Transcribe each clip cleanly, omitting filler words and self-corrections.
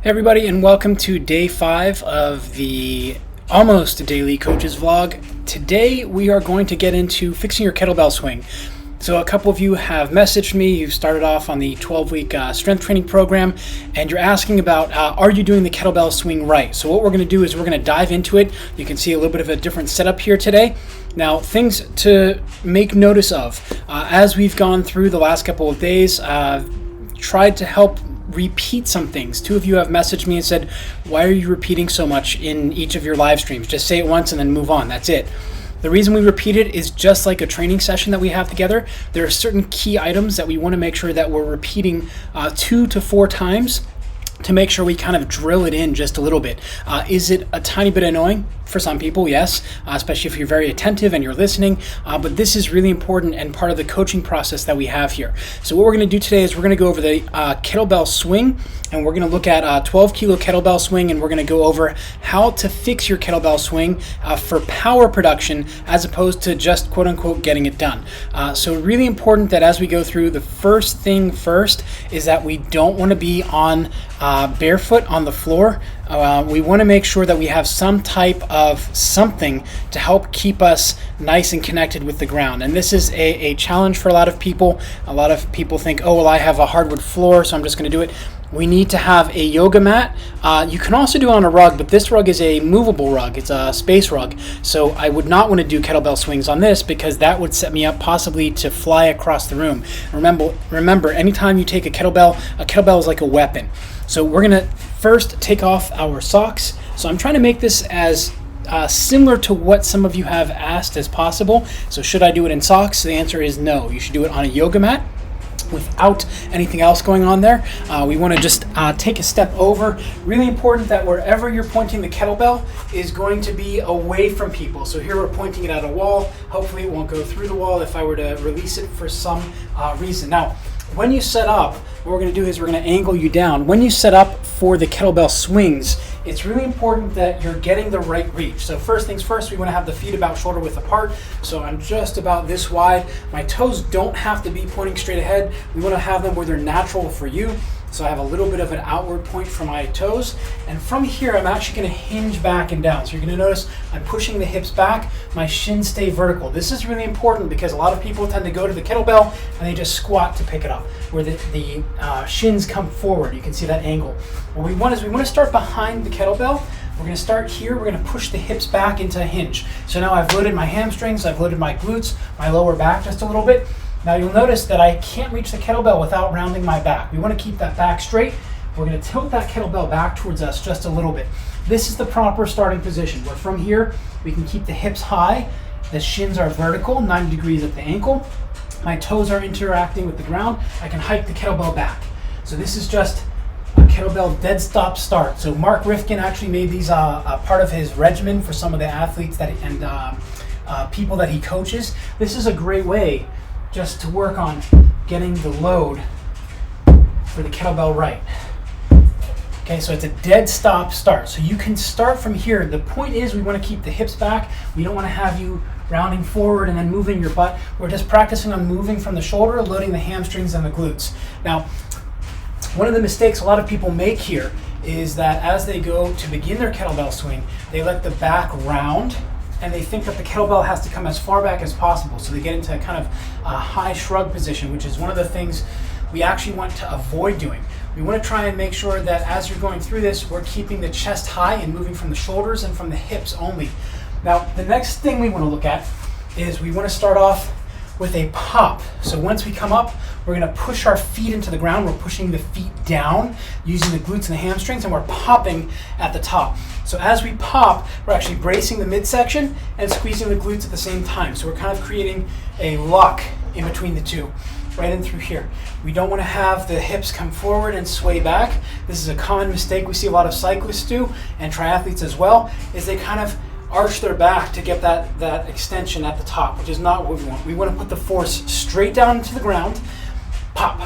Hey everybody, and welcome to day 5 of the almost daily coaches vlog. Today we are going to get into fixing your kettlebell swing. So a couple of you have messaged me. You've started off on the 12-week strength training program, and you're asking about are you doing the kettlebell swing right? So what we're going to do is we're going to dive into it. You can see a little bit of a different setup here today. Now, things to make notice of as we've gone through the last couple of days, tried to help repeat some things. Two of you have messaged me and said, why are you repeating so much in each of your live streams? Just say it once and then move on. That's it. The reason we repeat it is just like a training session that we have together. There are certain key items that we want to make sure that we're repeating 2 to 4 times to make sure we kind of drill it in just a little bit. Is it a tiny bit annoying? For some people, yes, especially if you're very attentive and you're listening, but this is really important and part of the coaching process that we have here. So what we're going to do today is we're going to go over the kettlebell swing, and we're going to look at a 12 kilo kettlebell swing, and we're going to go over how to fix your kettlebell swing for power production as opposed to just quote unquote getting it done. So really important that as we go through, the first thing first is that we don't want to be on barefoot on the floor. We want to make sure that we have some type of something to help keep us nice and connected with the ground. And this is a challenge for a lot of people. A lot of people think, oh, well, I have a hardwood floor, so I'm just going to do it. We need to have a yoga mat. You can also do it on a rug, but this rug is a movable rug. It's a space rug. So I would not want to do kettlebell swings on this because that would set me up possibly to fly across the room. Remember, anytime you take a kettlebell is like a weapon. So we're going to first take off our socks. So I'm trying to make this as similar to what some of you have asked as possible. So should I do it in socks? The answer is no. You should do it on a yoga mat without anything else going on there. We want to just take a step over. Really important that wherever you're pointing the kettlebell is going to be away from people. So here we're pointing it at a wall. Hopefully it won't go through the wall if I were to release it for some reason. Now, when you set up, what we're going to do is we're going to angle you down. When you set up for the kettlebell swings, it's really important that you're getting the right reach. So first things first, we want to have the feet about shoulder width apart. So I'm just about this wide. My toes don't have to be pointing straight ahead. We want to have them where they're natural for you. So I have a little bit of an outward point for my toes. And from here, I'm actually going to hinge back and down. So you're going to notice I'm pushing the hips back. My shins stay vertical. This is really important because a lot of people tend to go to the kettlebell and they just squat to pick it up, where the shins come forward. You can see that angle. What we want to start behind the kettlebell. We're going to start here. We're going to push the hips back into a hinge. So now I've loaded my hamstrings. I've loaded my glutes, my lower back just a little bit. Now you'll notice that I can't reach the kettlebell without rounding my back. We want to keep that back straight. We're going to tilt that kettlebell back towards us just a little bit. This is the proper starting position, where from here we can keep the hips high, the shins are vertical, 90 degrees at the ankle, my toes are interacting with the ground. I can hike the kettlebell back. So this is just a kettlebell dead stop start. So Mark Rifkin actually made these part of his regimen for some of the athletes and people that he coaches. This is a great way just to work on getting the load for the kettlebell right. Okay, so it's a dead stop start. So you can start from here. The point is we want to keep the hips back. We don't want to have you rounding forward and then moving your butt. We're just practicing on moving from the shoulder, loading the hamstrings and the glutes. Now, one of the mistakes a lot of people make here is that as they go to begin their kettlebell swing, they let the back round and they think that the kettlebell has to come as far back as possible. So they get into a kind of high shrug position, which is one of the things we actually want to avoid doing. We want to try and make sure that as you're going through this, we're keeping the chest high and moving from the shoulders and from the hips only. Now, the next thing we want to look at is we want to start off with a pop. So once we come up, we're going to push our feet into the ground. We're pushing the feet down using the glutes and the hamstrings, and we're popping at the top. So as we pop, we're actually bracing the midsection and squeezing the glutes at the same time. So we're kind of creating a lock in between the two, right in through here. We don't want to have the hips come forward and sway back. This is a common mistake we see a lot of cyclists do, and triathletes as well, is they kind of arch their back to get that extension at the top, which is not what we want. We want to put the force straight down into the ground, pop,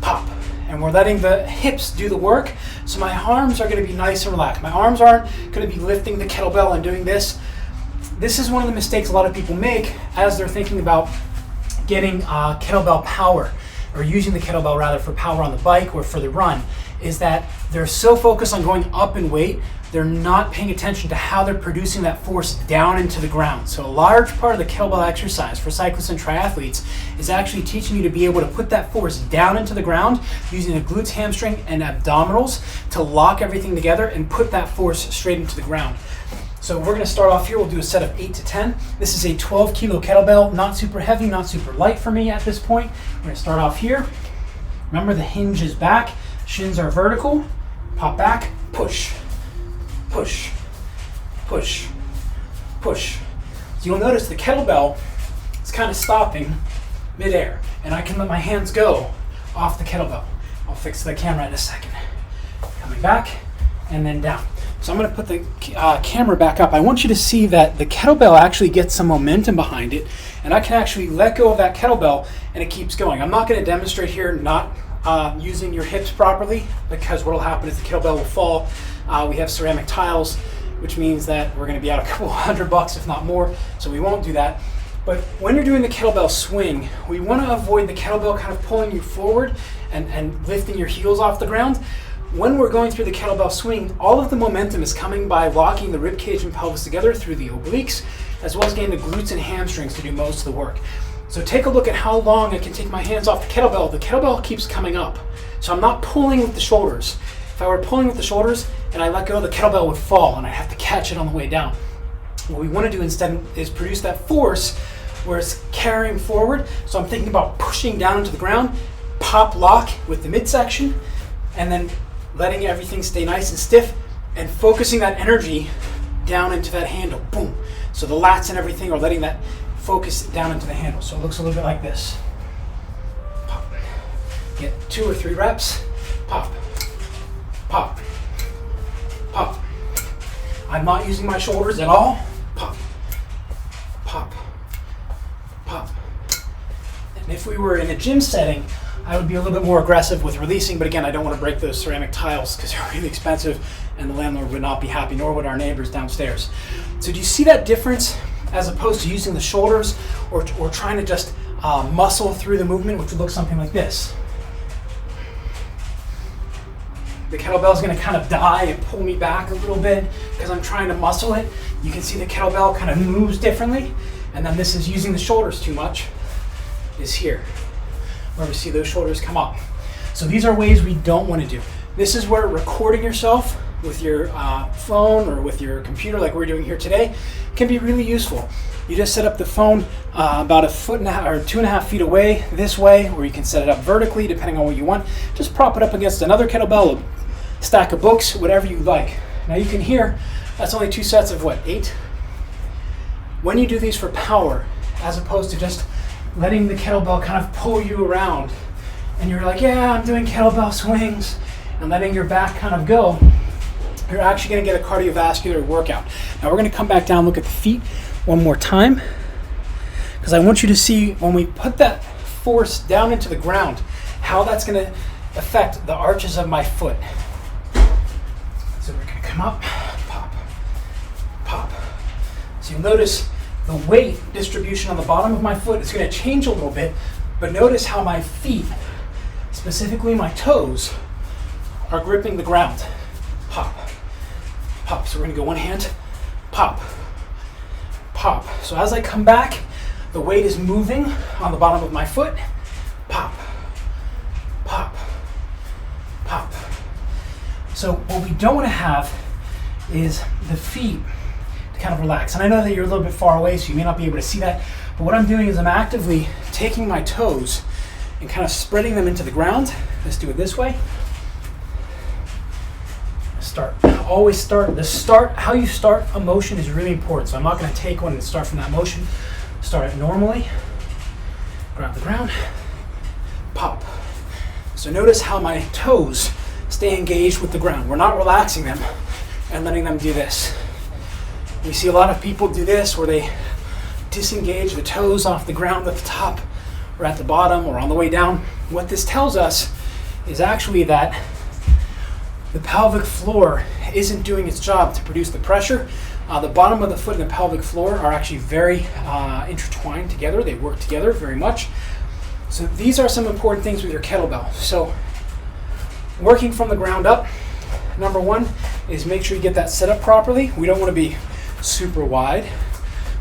pop. And we're letting the hips do the work. So my arms are going to be nice and relaxed. My arms aren't going to be lifting the kettlebell and doing this. This is one of the mistakes a lot of people make as they're thinking about getting kettlebell power, or using the kettlebell rather for power on the bike or for the run, is that they're so focused on going up in weight, they're not paying attention to how they're producing that force down into the ground. So a large part of the kettlebell exercise for cyclists and triathletes is actually teaching you to be able to put that force down into the ground using the glutes, hamstring, and abdominals to lock everything together and put that force straight into the ground. So we're gonna start off here. We'll do a set of 8 to 10. This is a 12 kilo kettlebell, not super heavy, not super light for me at this point. We're gonna start off here. Remember, the hinge is back, shins are vertical, pop back, push, push, push, push. So you'll notice the kettlebell is kind of stopping midair, and I can let my hands go off the kettlebell. I'll fix the camera in a second. Coming back and then down. So I'm going to put the camera back up. I want you to see that the kettlebell actually gets some momentum behind it, and I can actually let go of that kettlebell and it keeps going. I'm not going to demonstrate here not using your hips properly, because what will happen is the kettlebell will fall. We have ceramic tiles, which means that we're going to be out a couple $100 if not more, so we won't do that. But when you're doing the kettlebell swing, we want to avoid the kettlebell kind of pulling you forward and lifting your heels off the ground. When we're going through the kettlebell swing, all of the momentum is coming by locking the rib cage and pelvis together through the obliques, as well as getting the glutes and hamstrings to do most of the work. So take a look at how long I can take my hands off the kettlebell. The kettlebell keeps coming up, so I'm not pulling with the shoulders. If I were pulling with the shoulders and I let go, the kettlebell would fall and I'd have to catch it on the way down. What we want to do instead is produce that force where it's carrying forward. So I'm thinking about pushing down into the ground, pop lock with the midsection, and then letting everything stay nice and stiff and focusing that energy down into that handle. Boom. So the lats and everything are letting that focus down into the handle. So it looks a little bit like this. Pop. Get 2 or 3 reps. Pop. Pop. Pop. I'm not using my shoulders at all. Pop. Pop. Pop. And if we were in a gym setting, I would be a little bit more aggressive with releasing, but again, I don't want to break those ceramic tiles because they're really expensive and the landlord would not be happy, nor would our neighbors downstairs. So do you see that difference as opposed to using the shoulders or trying to just muscle through the movement, which would look something like this? The kettlebell is going to kind of die and pull me back a little bit because I'm trying to muscle it. You can see the kettlebell kind of moves differently, and then this is using the shoulders too much, is here, where we see those shoulders come up. So these are ways we don't want to do. This is where recording yourself with your phone or with your computer, like we're doing here today, can be really useful. You just set up the phone about 1.5 feet or 2.5 feet away this way, or you can set it up vertically depending on what you want. Just prop it up against another kettlebell, a stack of books, whatever you like. Now you can hear that's only 2 sets of what, 8? When you do these for power, as opposed to just letting the kettlebell kind of pull you around, and you're like, yeah, I'm doing kettlebell swings, and letting your back kind of go, you're actually going to get a cardiovascular workout. Now we're going to come back down, look at the feet one more time, because I want you to see when we put that force down into the ground, how that's going to affect the arches of my foot. So we're going to come up, pop, pop. So you'll notice the weight distribution on the bottom of my foot is going to change a little bit, but notice how my feet, specifically my toes, are gripping the ground. Pop, pop. So we're going to go one hand, pop, pop. So as I come back, the weight is moving on the bottom of my foot. Pop, pop, pop. So what we don't want to have is the feet to kind of relax. And I know that you're a little bit far away, so you may not be able to see that, but what I'm doing is I'm actively taking my toes and kind of spreading them into the ground. Let's do it this way. Always start. How you start a motion is really important. So I'm not going to take one and start from that motion. Start it normally. Grab the ground. Pop. So notice how my toes stay engaged with the ground. We're not relaxing them and letting them do this. We see a lot of people do this where they disengage the toes off the ground at the top or at the bottom or on the way down. What this tells us is actually that the pelvic floor isn't doing its job to produce the pressure. The bottom of the foot and the pelvic floor are actually very intertwined together. They work together very much. So these are some important things with your kettlebell. So Working from the ground up, number one is make sure you get that set up properly. We don't want to be super wide.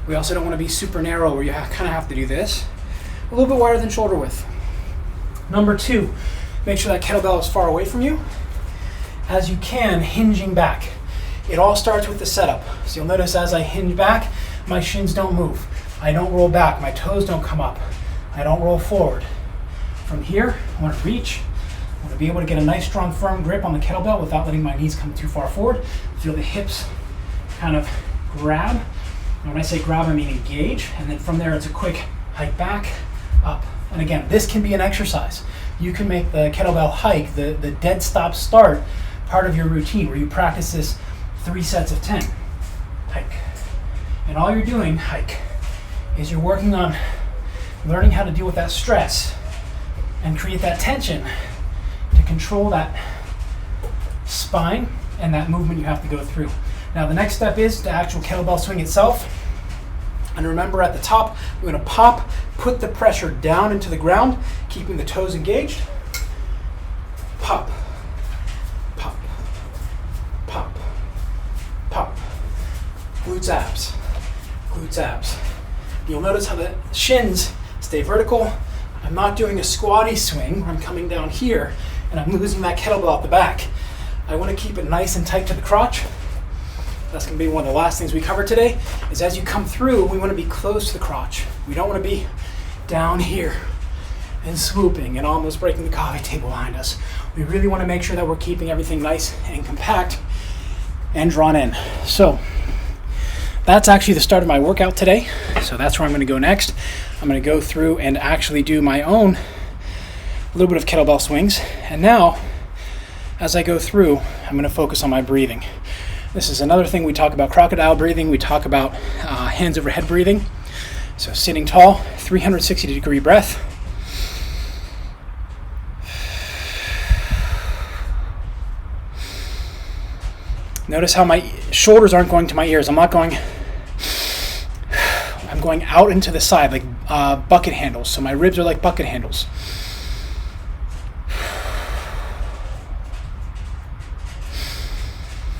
We also don't want to be super narrow where you kind of have to do this. A little bit wider than shoulder width. Number two, make sure that kettlebell is far away from you as you can, hinging back. It all starts with the setup. So you'll notice as I hinge back, my shins don't move. I don't roll back, my toes don't come up. I don't roll forward. From here, I want to reach. I want to be able to get a nice, strong, firm grip on the kettlebell without letting my knees come too far forward. Feel the hips kind of grab. And when I say grab, I mean engage. And then from there, it's a quick hike back, up. And again, this can be an exercise. You can make the kettlebell hike, the dead stop start, part of your routine where you practice this 3 sets of 10. Hike. And all you're doing, hike, is you're working on learning how to deal with that stress and create that tension to control that spine and that movement you have to go through. Now the next step is the actual kettlebell swing itself. And remember at the top, we're going to pop, put the pressure down into the ground, keeping the toes engaged. Pop, pop, pop, pop. Glutes, abs, glutes, abs. You'll notice how the shins stay vertical. I'm not doing a squatty swing where I'm coming down here and I'm losing that kettlebell at the back. I want to keep it nice and tight to the crotch. That's going to be one of the last things we cover today, is as you come through, we want to be close to the crotch. We don't want to be down here and swooping and almost breaking the coffee table behind us. We really want to make sure that we're keeping everything nice and compact and drawn in. So that's actually the start of my workout today. So that's where I'm going to go next. I'm going to go through and actually do my own little bit of kettlebell swings. And now, as I go through, I'm going to focus on my breathing. This is another thing we talk about, crocodile breathing. We talk about hands over head breathing. So sitting tall, 360-degree breath. Notice how my shoulders aren't going to my ears. I'm going out into the side like bucket handles. So my ribs are like bucket handles.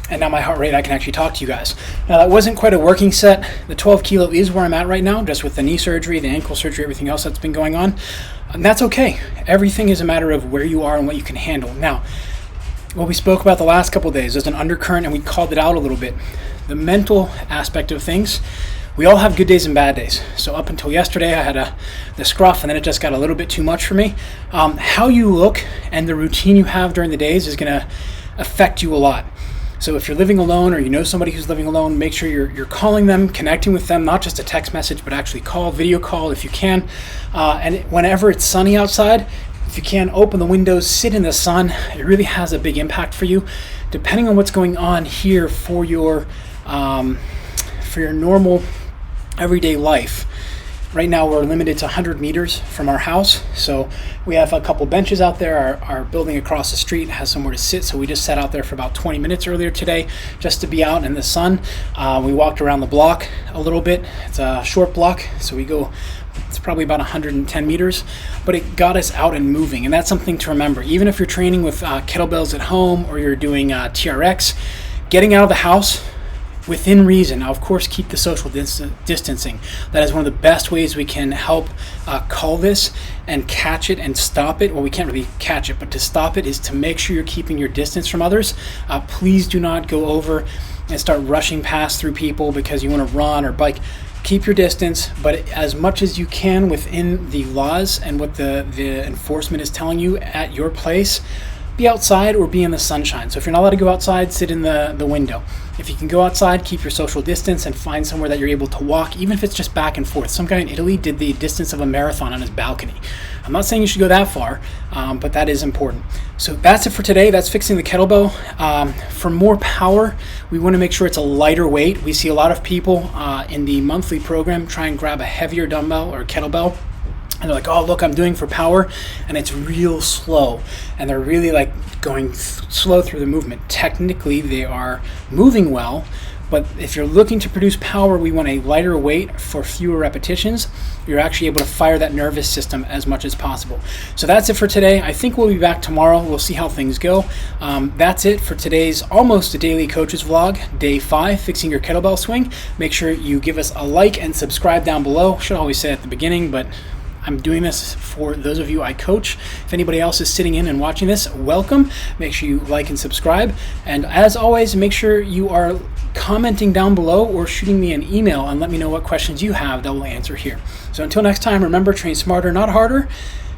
And now my heart rate, I can actually talk to you guys. Now that wasn't quite a working set. The 12 kilo is where I'm at right now, just with the knee surgery, the ankle surgery, everything else that's been going on. And that's okay. Everything is a matter of where you are and what you can handle. Now, what we spoke about the last couple of days, there's an undercurrent and we called it out a little bit. The mental aspect of things, we all have good days and bad days. So up until yesterday, I had the scruff and then it just got a little bit too much for me. How you look and the routine you have during the days is gonna affect you a lot. So if you're living alone or you know somebody who's living alone, make sure you're calling them, connecting with them, not just a text message, but actually call, video call if you can. And whenever it's sunny outside, if you can, open the windows, sit in the sun. It really has a big impact for you. Depending on what's going on here for your normal everyday life. Right now we're limited to 100 meters from our house, so we have a couple benches out there. Our building across the street has somewhere to sit, so we just sat out there for about 20 minutes earlier today just to be out in the sun. We walked around the block a little bit. It's a short block, so it's probably about 110 meters, but it got us out and moving, and that's something to remember. Even if you're training with kettlebells at home or you're doing TRX, getting out of the house within reason. Now, of course, keep the social distancing. That is one of the best ways we can help cull this and catch it and stop it. Well, we can't really catch it, but to stop it is to make sure you're keeping your distance from others. Please do not go over and start rushing past through people because you want to run or bike. Keep your distance, but as much as you can within the laws and what the enforcement is telling you at your place. Be outside or be in the sunshine. So if you're not allowed to go outside, sit in the window. If you can go outside, keep your social distance and find somewhere that you're able to walk, even if it's just back and forth. Some guy in Italy did the distance of a marathon on his balcony. I'm not saying you should go that far, but that is important. So that's it for today. That's fixing the kettlebell. For more power, we want to make sure it's a lighter weight. We see a lot of people in the monthly program try and grab a heavier dumbbell or kettlebell. And they're like, oh, look, I'm doing for power, and it's real slow. And they're really like going slow through the movement. Technically, they are moving well, But if you're looking to produce power, we want a lighter weight for fewer repetitions. You're actually able to fire that nervous system as much as possible. So that's it for today. I think we'll be back tomorrow. We'll see how things go. That's it for today's almost a daily coaches vlog, day 5, fixing your kettlebell swing. Make sure you give us a like and subscribe down below. Should always say at the beginning, but I'm doing this for those of you I coach. If anybody else is sitting in and watching this, welcome. Make sure you like and subscribe. And as always, make sure you are commenting down below or shooting me an email and let me know what questions you have that we'll answer here. So until next time, remember, train smarter, not harder.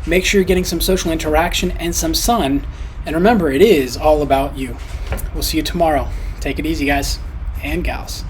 Make sure you're getting some social interaction and some sun. And remember, it is all about you. We'll see you tomorrow. Take it easy, guys and gals.